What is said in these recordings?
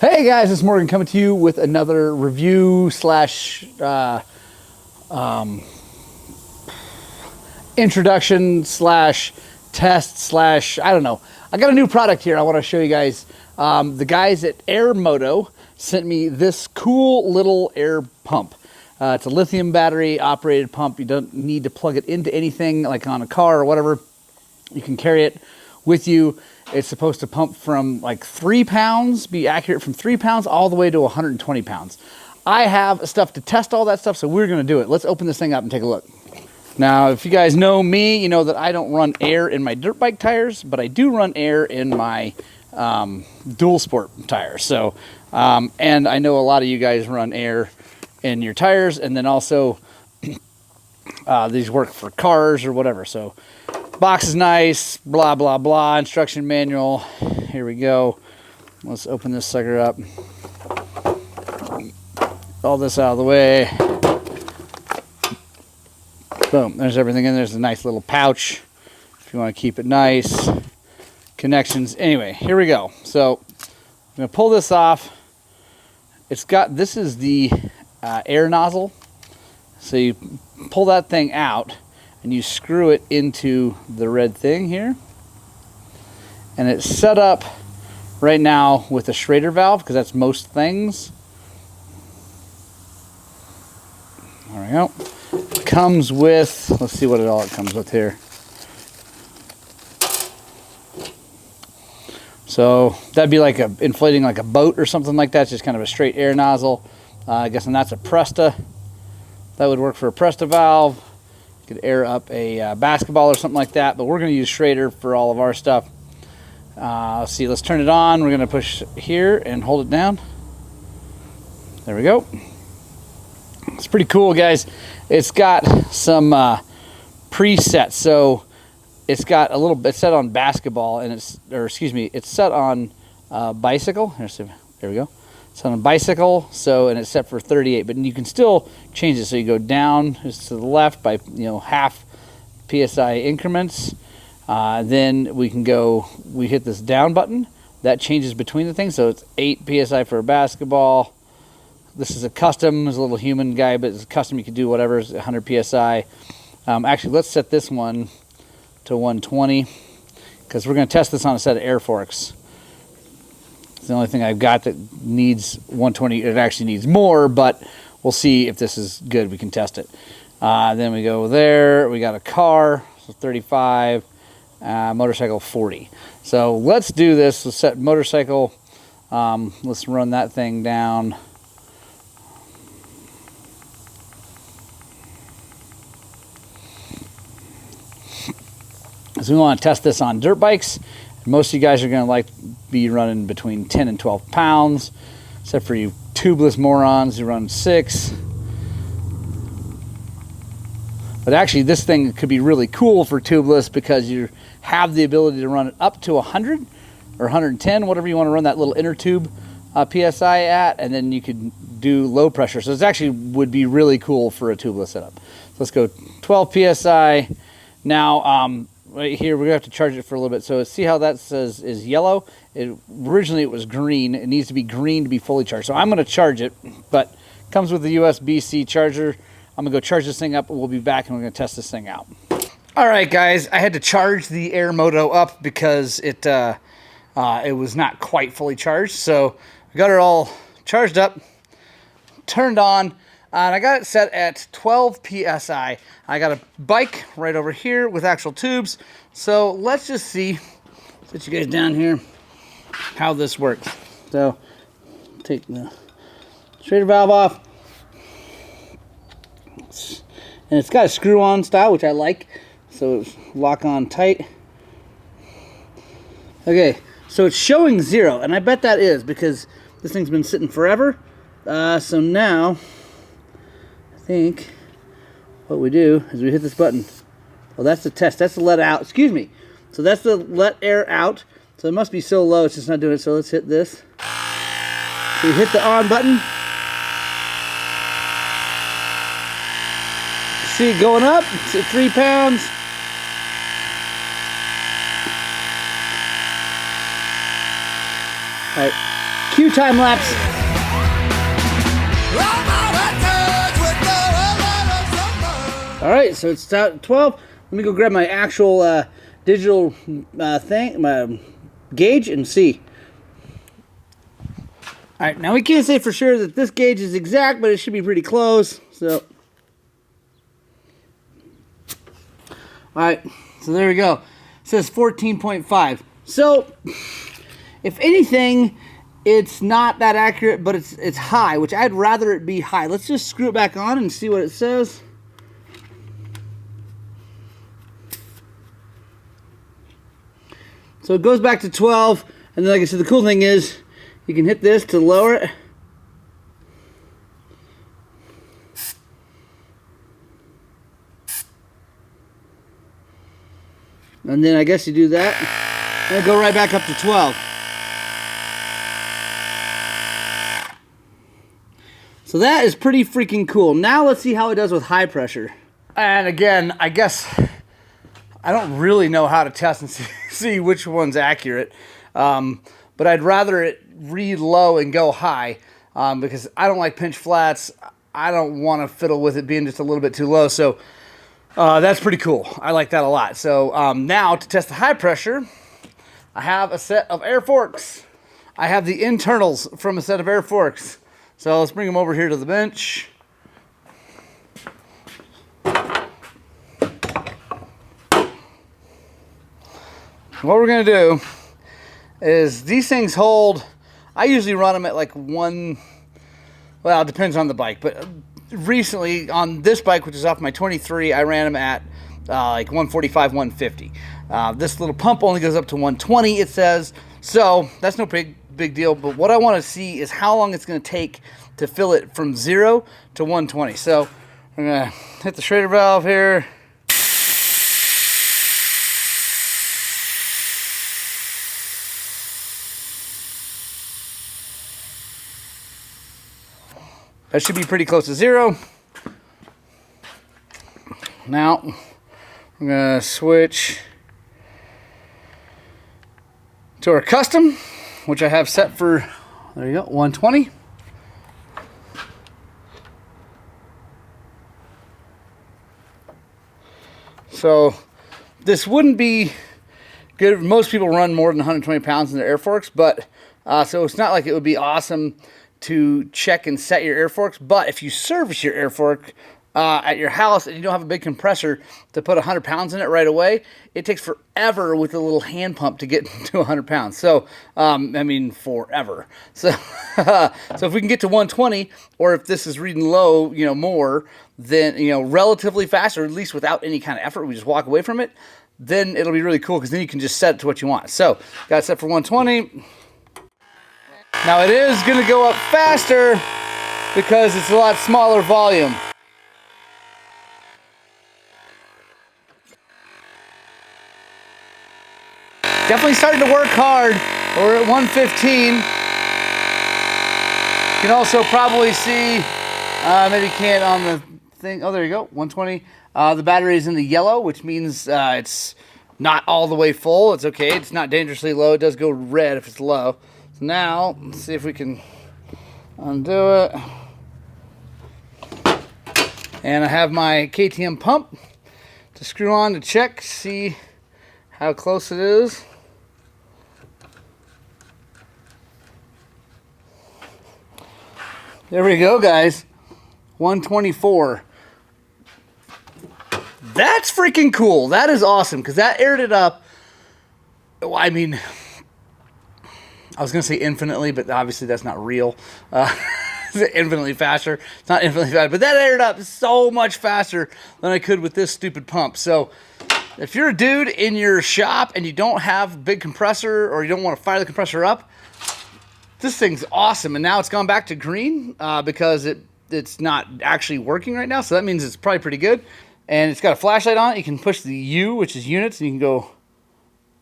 Hey guys, it's Morgan coming to you with another review slash introduction slash test slash, I don't know. I got a new product here I want to show you guys. The guys at Airmoto sent me this cool little air pump. It's a lithium battery operated pump. You don't need to plug it into anything like on a car or whatever. You can carry it with you. It's supposed to pump from like 3 pounds, be accurate from 3 pounds all the way to 120 pounds. I have stuff to test all that stuff, so we're gonna do it. Let's open this thing up and take a look. Now, if you guys know me, you know that I don't run air in my dirt bike tires, but I do run air in my dual sport tires. So, and I know a lot of you guys run air in your tires, and then also these work for cars or whatever. So, box is nice, blah, blah, blah, instruction manual. Here we go. Let's open this sucker up. All this out of the way. Boom, there's everything in there. There's a nice little pouch if you want to keep it nice. Connections. Anyway, here we go. So, I'm going to pull this off. This is the air nozzle. So you pull that thing out and you screw it into the red thing here, and it's set up right now with a Schrader valve because that's most things. There we go. It comes with, let's see what it comes with here. So that'd be like inflating like a boat or something like that. It's just kind of a straight air nozzle. I guess, and that's a Presta. That would work for a Presta valve. Could air up a basketball or something like that, but we're going to use Schrader for all of our stuff. Let's see, let's turn it on. We're going to push here and hold it down. There we go. It's pretty cool, guys. It's got some presets. So it's got a little, it's set on basketball, and it's set on bicycle. There we go. It's on a bicycle, and it's set for 38, but you can still change it. So you go down to the left by half PSI increments. Then we hit this down button. That changes between the things. So it's 8 PSI for a basketball. This is a custom. It's a little human guy, but it's a custom. You can do whatever. It's 100 PSI. Actually, let's set this one to 120 because we're going to test this on a set of air forks. The only thing I've got that needs 120, it actually needs more, but we'll see if this is good. We can test it. Then we go there. We got a car, so 35, motorcycle 40. So let's do this. Let's set motorcycle. Let's run that thing down. So we want to test this on dirt bikes. Most of you guys are going to be running between 10 and 12 pounds, except for you tubeless morons who run 6. But actually, this thing could be really cool for tubeless because you have the ability to run it up to 100 or 110, whatever you want to run that little inner tube PSI at, and then you could do low pressure. So it actually would be really cool for a tubeless setup. So let's go 12 PSI. Now, right here, we're going to have to charge it for a little bit. So see how that says is yellow? Originally it was green. It needs to be green to be fully charged. So I'm going to charge it, but it comes with a USB-C charger. I'm going to go charge this thing up, and we'll be back, and we're going to test this thing out. All right, guys. I had to charge the Airmoto up because it was not quite fully charged. So I got it all charged up, turned on, and I got it set at 12 PSI. I got a bike right over here with actual tubes. So let's just see, set you guys down here, how this works. So take the Schrader valve off. And it's got a screw-on style, which I like. So it's lock on tight. Okay, so it's showing 0, and I bet that is because this thing's been sitting forever. So now, I think what we do is we hit this button. Oh, that's the test. That's the let out. Excuse me. So that's the let air out. So it must be so low, it's just not doing it. So let's hit this. So we hit the on button. See it going up. It's at 3 pounds. All right. Cue time lapse. All right, so it's at 12. Let me go grab my actual digital thing, my gauge, and see. All right, now we can't say for sure that this gauge is exact, but it should be pretty close. So, all right, so there we go. It says 14.5. So, if anything, it's not that accurate, but it's high, which I'd rather it be high. Let's just screw it back on and see what it says. So it goes back to 12, and then like I said, the cool thing is you can hit this to lower it. And then I guess you do that, and go right back up to 12. So that is pretty freaking cool. Now let's see how it does with high pressure. And again, I guess I don't really know how to test and see which one's accurate. But I'd rather it read low and go high because I don't like pinch flats. I don't want to fiddle with it being just a little bit too low. So that's pretty cool. I like that a lot. So now to test the high pressure, I have a set of air forks. I have the internals from a set of air forks. So let's bring them over here to the bench. What we're going to do is these things hold, I usually run them at like one, well, it depends on the bike, but recently on this bike, which is off my 23, I ran them at like 145, 150. This little pump only goes up to 120, it says, so that's no big deal, but what I want to see is how long it's going to take to fill it from 0 to 120. So I'm going to hit the Schrader valve here. That should be pretty close to 0. Now, I'm going to switch to our custom, which I have set for, there you go, 120. So, this wouldn't be good. Most people run more than 120 pounds in their air forks, but, so it's not like it would be awesome to check and set your air forks, but if you service your air fork at your house and you don't have a big compressor to put 100 pounds in it right away, it takes forever with a little hand pump to get to 100 pounds. So, I mean, forever. So, so if we can get to 120, or if this is reading low, you know, more, then, you know, relatively fast, or at least without any kind of effort, we just walk away from it, then it'll be really cool, because then you can just set it to what you want. So, got it set for 120. Now it is going to go up faster because it's a lot smaller volume. Definitely starting to work hard. We're at 115. You can also probably see, maybe you can't on the thing. Oh, there you go, 120. The battery is in the yellow, which means it's not all the way full. It's okay. It's not dangerously low. It does go red if it's low. Now, let's see if we can undo it. And I have my KTM pump to screw on to check, see how close it is. There we go, guys. 124. That's freaking cool. That is awesome, because that aired it up. I mean, I was going to say infinitely, but obviously that's not real. Infinitely faster. It's not infinitely faster, but that aired up so much faster than I could with this stupid pump. So if you're a dude in your shop and you don't have a big compressor, or you don't want to fire the compressor up, this thing's awesome. And now it's gone back to green because it's not actually working right now. So that means it's probably pretty good. And it's got a flashlight on it. You can push the U, which is units, and you can go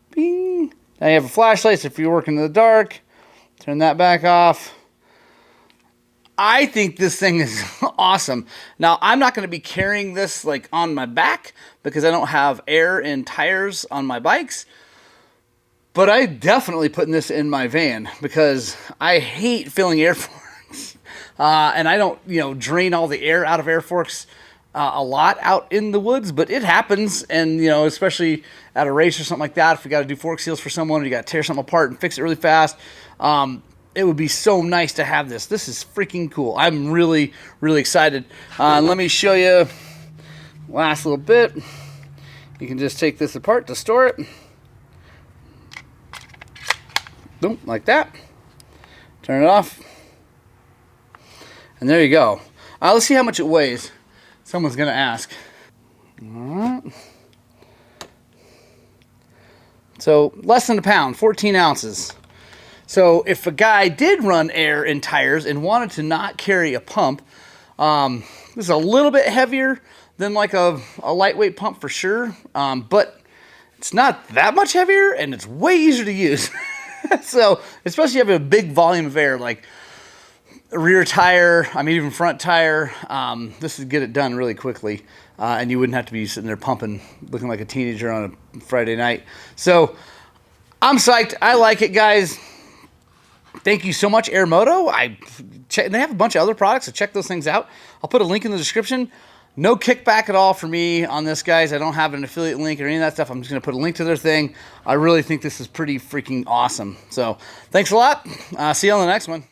bing. Now you have a flashlight, so if you're working in the dark, turn that back off. I think this thing is awesome. Now, I'm not going to be carrying this like on my back because I don't have air and tires on my bikes. But I definitely putting this in my van because I hate filling air forks. And I don't, drain all the air out of air forks a lot out in the woods, but it happens. And, especially at a race or something like that, if we got to do fork seals for someone, or you got to tear something apart and fix it really fast, it would be so nice to have this. This is freaking cool. I'm really, really excited. Let me show you last little bit. You can just take this apart to store it. Boom, like that. Turn it off. And there you go. Let's see how much it weighs. Someone's going to ask. All right. So less than a pound, 14 ounces. So if a guy did run air in tires and wanted to not carry a pump, this is a little bit heavier than like a lightweight pump for sure. But it's not that much heavier, and it's way easier to use. So, especially if you have a big volume of air, like a rear tire, even front tire, this would get it done really quickly. And you wouldn't have to be sitting there pumping, looking like a teenager on a Friday night. So, I'm psyched. I like it, guys. Thank you so much, Airmoto. They have a bunch of other products, so check those things out. I'll put a link in the description. No kickback at all for me on this, guys. I don't have an affiliate link or any of that stuff. I'm just going to put a link to their thing. I really think this is pretty freaking awesome. So, thanks a lot. See you on the next one.